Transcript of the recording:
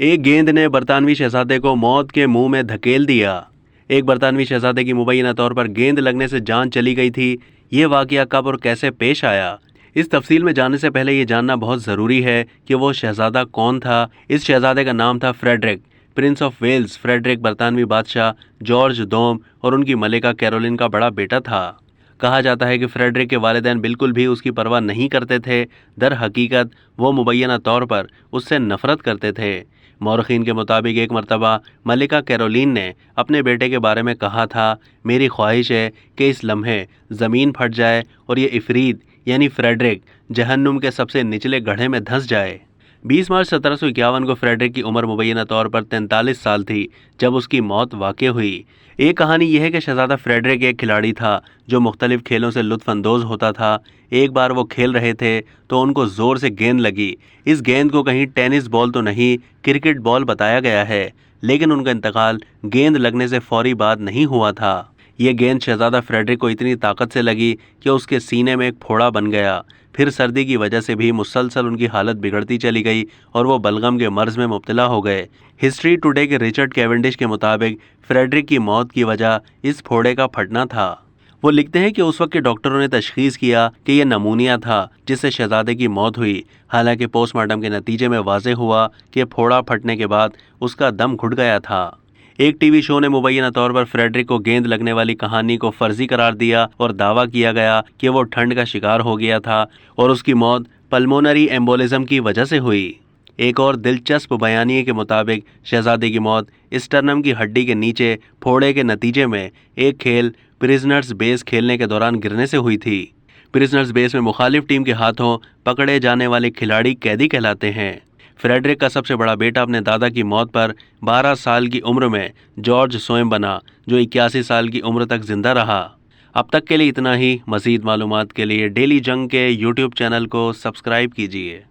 एक गेंद ने बरतानवी शहजादे को मौत के मुंह में धकेल दिया। एक बरतानवी शहजादे की मुबैना तौर पर गेंद लगने से जान चली गई थी। ये वाकया कब और कैसे पेश आया, इस तफसील में जानने से पहले ये जानना बहुत ज़रूरी है कि वो शहजादा कौन था। इस शहजादे का नाम था Frederick, prince of Wales. Frederick बरतानवी बादशाह जॉर्ज दोम और उनकी मलिका कैरोलिन का बड़ा बेटा था। कहा जाता है कि फ्रेडरिक के वालिदैन बिल्कुल भी उसकी परवाह नहीं करते थे। दर हकीकत वो मुबैना तौर पर उससे नफरत करते थे। मौरखीन के मुताबिक एक मरतबा मलिका कैरोलिन ने अपने बेटे के बारे में कहा था, मेरी ख्वाहिश है कि इस लम्हे ज़मीन फट जाए और ये इफरीत यानी फ्रेडरिक जहन्नुम के सबसे निचले गड्ढे में धंस जाए। 20 मार्च 1751 को फ्रेडरिक की उम्र मुबैना तौर पर 43 साल थी जब उसकी मौत वाक़ हुई। एक कहानी यह है कि शहजादा फ्रेडरिक एक खिलाड़ी था जो मुख्तलिफ खेलों से लुत्फ़अंदोज़ होता था। एक बार वो खेल रहे थे तो उनको ज़ोर से गेंद लगी। इस गेंद को कहीं टेनिस बॉल तो नहीं, क्रिकेट बॉल बताया गया है, लेकिन उनका इंतकाल गेंद लगने से फौरी बाद नहीं हुआ था। ये गेंद शहजादा फ्रेडरिक को इतनी ताकत से लगी कि उसके सीने में एक फोड़ा बन गया। फिर सर्दी की वजह से भी मुसलसल उनकी हालत बिगड़ती चली गई और वो बलगम के मर्ज में मुब्तला हो गए। हिस्ट्री टुडे के रिचर्ड कैवेंडिश के मुताबिक फ्रेडरिक की मौत की वजह इस फोड़े का फटना था। वो लिखते हैं कि उस वक्त के डॉक्टरों ने तशखीस किया कि यह नमूनिया था जिससे शहजादे की मौत हुई। हालांकि पोस्टमार्टम के नतीजे में वाज़ेह हुआ कि फोड़ा फटने के बाद उसका दम घुट गया था। एक टीवी शो ने मुबैना तौर पर फ्रेडरिक को गेंद लगने वाली कहानी को फर्जी करार दिया और दावा किया गया कि वो ठंड का शिकार हो गया था और उसकी मौत पल्मोनरी एम्बोलिज्म की वजह से हुई। एक और दिलचस्प बयानिए के मुताबिक शहजादे की मौत स्टर्नम की हड्डी के नीचे फोड़े के नतीजे में एक खेल प्रिजनर्स बेस खेलने के दौरान गिरने से हुई थी। प्रिजनर्स बेस में मुखालिफ टीम के हाथों पकड़े जाने वाले खिलाड़ी कैदी कहलाते हैं। फ्रेडरिक का सबसे बड़ा बेटा अपने दादा की मौत पर 12 साल की उम्र में जॉर्ज स्वयं बना, जो 81 साल की उम्र तक जिंदा रहा। अब तक के लिए इतना ही। मज़ीद मालूमात के लिए डेली जंग के यूट्यूब चैनल को सब्सक्राइब कीजिए।